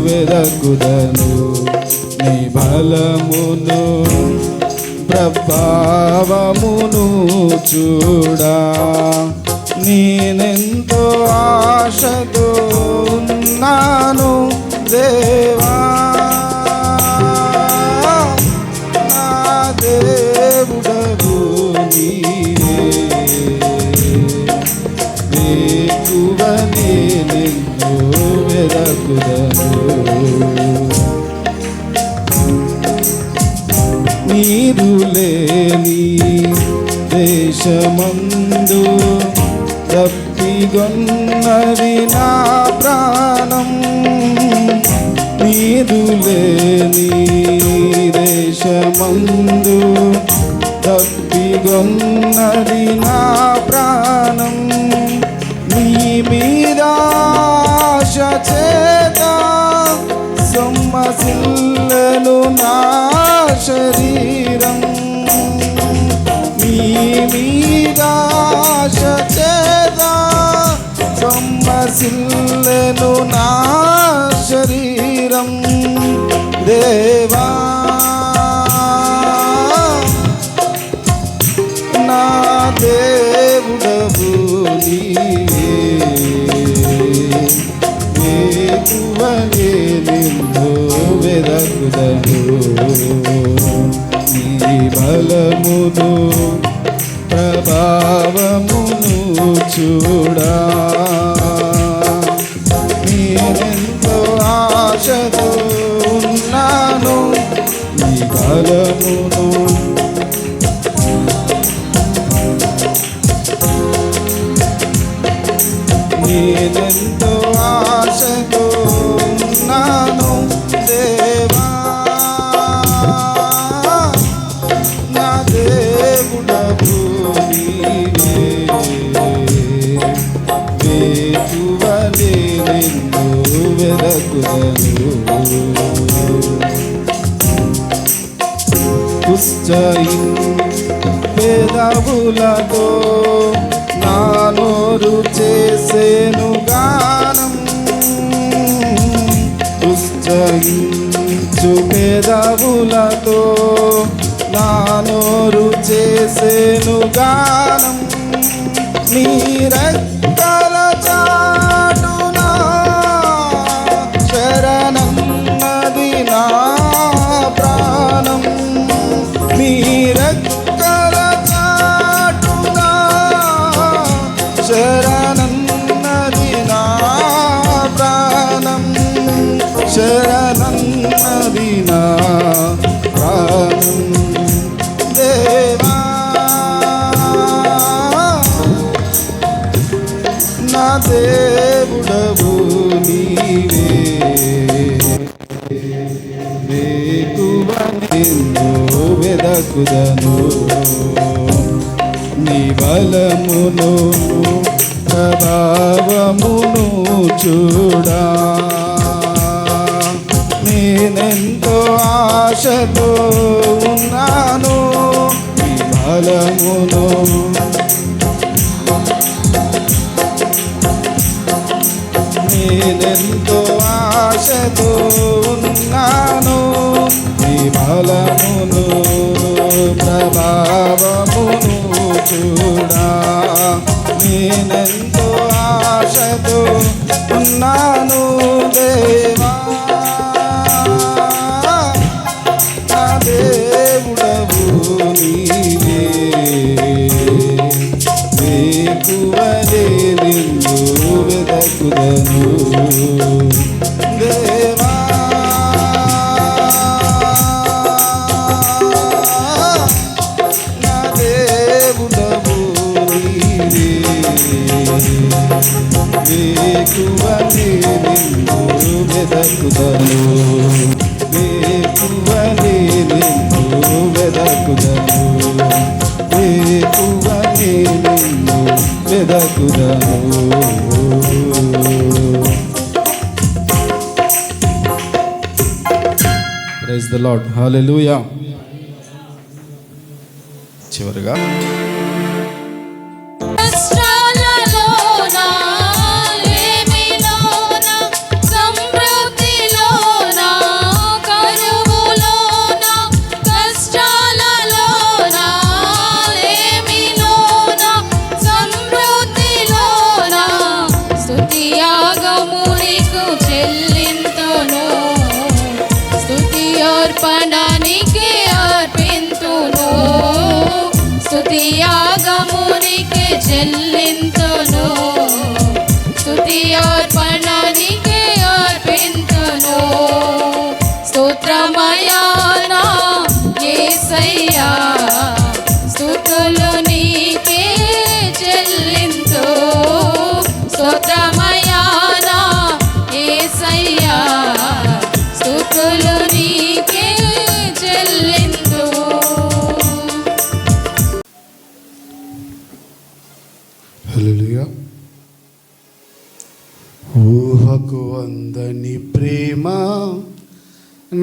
వెదకుదను. నీ బలమును ప్రభావమును చూడా నేనెంతో ఆశతో ఉన్నాను దేవా. నా దేవుడవు నీవే, వేకువనే నిన్ను వెదకుదను. నీరు లేని దేశమందు తప్పిగొన్నది నా ప్రాణం. నీరు లేని దేశమందు తప్పిగొన్నది నా ప్రాణం. నీ మీద ఆశ చేత సొమ్మసిల్లెను నా శరీరం. నీ మీద ఆశ చేత సొమ్మసిల్లెను నా శరీరం దేవా. నా దేవుడవు నీవే, వేకువనే నిన్ను వెదకుదను. నీ బలమును ప్రభావమును చూడా నేనెంతో ఆశతో ఉన్నాను. నీ బలమును నేనెంతో ఆశతో ఉన్నాను దేవా. నా దేవుడవు నీవే, వేకువనే నిన్ను వెదకుదను. పెదవులతో నా నోరు చేసేను గానం. ఉత్సహించు పెదవులతో నా నోరు చేసేను గానం. నీ రెక్కల చాటున శరణన్నది నా ప్రాణం. నీ రెక్కల చాటున శరణన్నది నా ప్రాణం. శరణన్నది నా ప్రాణం దేవా. నా దేవుడవు నీవే, వేకువనే నిన్ను వెదకుదను. నీ బలమును ప్రభావమును చూడా నేనెంతో ఆశతో ఉన్నాను. నీ బలమును నేనెంతో ఆశతో ఉన్నాను. నీ బలమును ప్రభావమును చూడా నేనెంతో ఆశతో ఉన్నాను దేవా. నా దేవుడవు నీవే, వేకువనే నిన్ను వెదకుదను దేవా. నా దేవుడవు నీవే, వేకువనే నిన్ను వెదకుదను. వేకువనే నిన్ను వెదకుదను. వేకువనే నిన్ను వెదకుదను. Praise the lord. హల్లెలూయా. చివరిగా సమృద్ధి అర్పణానికి అర్పింతును, స్తుతియాగమునికి చెల్లింతును, స్తుతి అర్పణానికి అర్పింతును. స్తోత్రమయా నా యేసయ్యా, స్తుతులు నీకే చెల్లింతు. స్తోత్రమయా నా యేసయ్యా, స్తుతులు నీకే చెల్లింతు. హల్లెలూయా. ఊహకు అందని ప్రేమ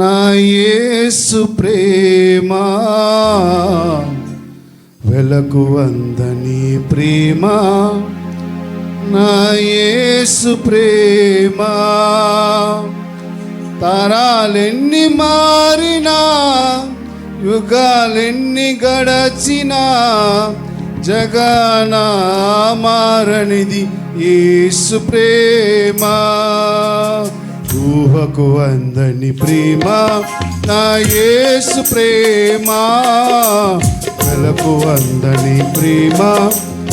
నా యేసు ప్రేమ, వెలకు అందని ప్రేమ నా యేసు ప్రేమ. తరాలెన్ని మారినా, యుగాలెన్ని గడచినా, జగనా మారనిది యేసు ప్రేమ. ఊహకు అందని ప్రేమ నా యేసు ప్రేమ, వెలకు అందని ప్రేమ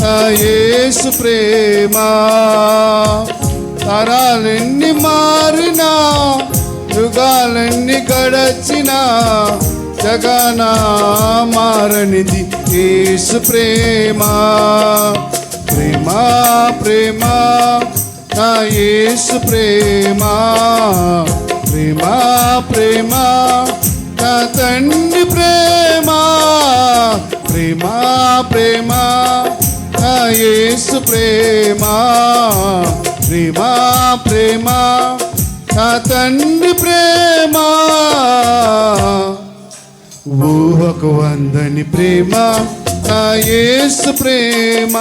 నా యేసు ప్రేమ. తరాలెన్ని మారినా, యుగాలెన్ని గడచినా, జగనా మారనిది యేసు ప్రేమ. ప్రేమ ప్రేమ నా యేసు ప్రేమ, ప్రేమ ప్రేమ నా తండ్రి ప్రేమ, ప్రేమ ప్రేమ నా యేసు ప్రేమ, ప్రేమ ప్రేమ నా తండ్రి ప్రేమ. ఊహకు అందని ప్రేమ నా యేసు ప్రేమ,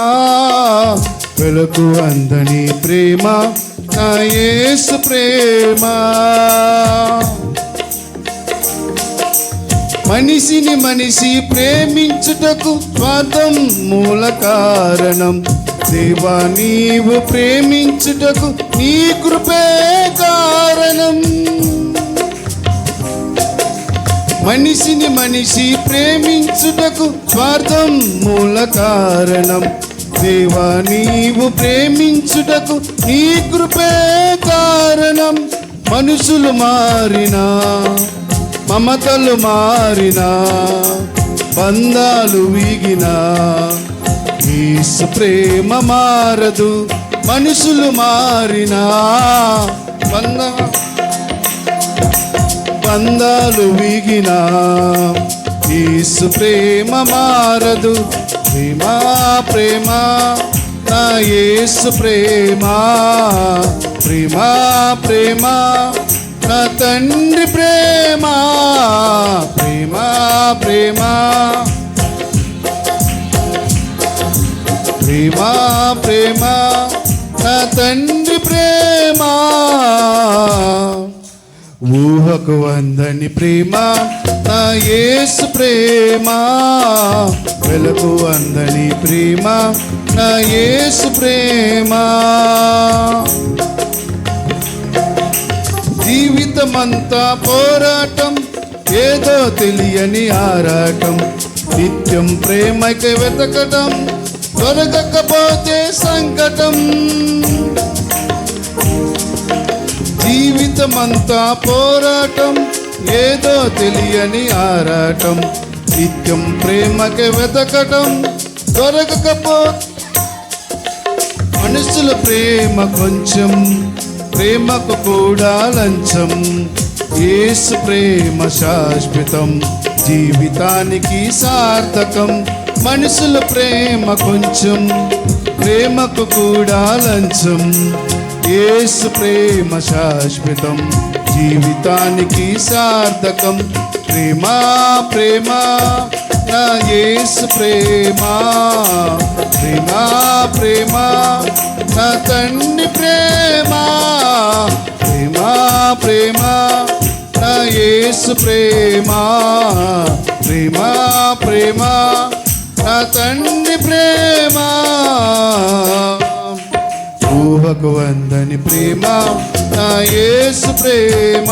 వెలకు అందని ప్రేమ నా యేసు ప్రేమ. మనిషిని మనిషి ప్రేమించుటకు స్వార్థం మూల కారణం. దేవా నీవు ప్రేమించుటకు నీ కృపే కారణం. మనిషిని మనిషి ప్రేమించుటకు స్వార్థం మూల కారణం. దేవా నీవు ప్రేమించుటకు నీ కృపే కారణం. మనుషులు మారినా, మమతలు మారినా, బంధాలు వీగినా, యేసు ప్రేమ మారదు. మనుషులు మారినా, బంధాలు వీగినా, యేసు ప్రేమ మారదు. ప్రేమ ప్రేమ నా యేసు ప్రేమ, ప్రేమ ప్రేమ నా తండ్రి ప్రేమ, ప్రేమ ప్రేమ ప్రేమ ప్రేమ నా తండ్రి ప్రేమ. ఊహకు అందని ప్రేమ నా యేసు ప్రేమ, వెలకు అందని ప్రేమ నా యేసు ప్రేమ. జీవితమంతా పోరాటం, ఏదో తెలియని ఆరాటం, నిత్యం ప్రేమకి వెతకటం, దొరకకపోతే సంకటం. జీవితమంతా పోరాటం, ఏదో తెలియని ఆరాటం, నిత్యం ప్రేమకి వెతకటం, దొరకకపోతే. మనుషుల ప్రేమ కొంచెం, ప్రేమకు కూడా లంచం. యేసు ప్రేమ శాశ్వతం, జీవితానికి సార్థకం. మనుషుల ప్రేమ కొంచెం, ప్రేమకు కూడా లంచం. యేసు ప్రేమ శాశ్వతం, జీవితానికి సార్థకం. ప్రేమ ప్రేమ నా యేసు ప్రేమ, ప్రేమ ప్రేమ నా తండ్రి ప్రేమ, ప్రేమ ప్రేమ నా యేసు ప్రేమ, ప్రేమ ప్రేమ నా తండ్రి ప్రేమ. ఊహకు అందని ప్రేమ నా యేసు ప్రేమ,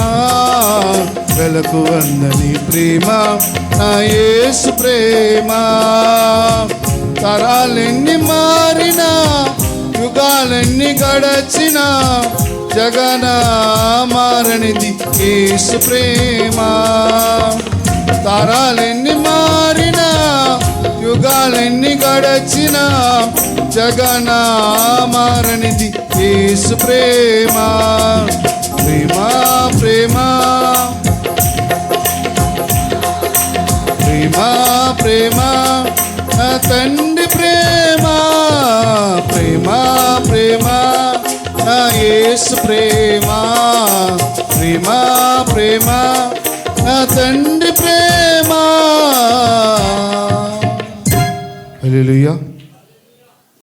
వెలకు అందని ప్రేమ నా యేసు ప్రేమ. తరాలెన్ని మారినా యుగాలెన్ని గడచినా జగన మారనిది యేసు ప్రేమ. తరాలెన్ని మారినా యుగాలెన్ని గడచినా జగన మారనిది యేసు ప్రేమ. ప్రేమ ప్రేమ ప్రేమ ప్రేమ నా తండ్రి ప్రేమ. ప్రేమ ప్రేమ నా యేసు ప్రేమ. ప్రేమ ప్రేమ నా తండ్రి ప్రేమ. హల్లెలూయా.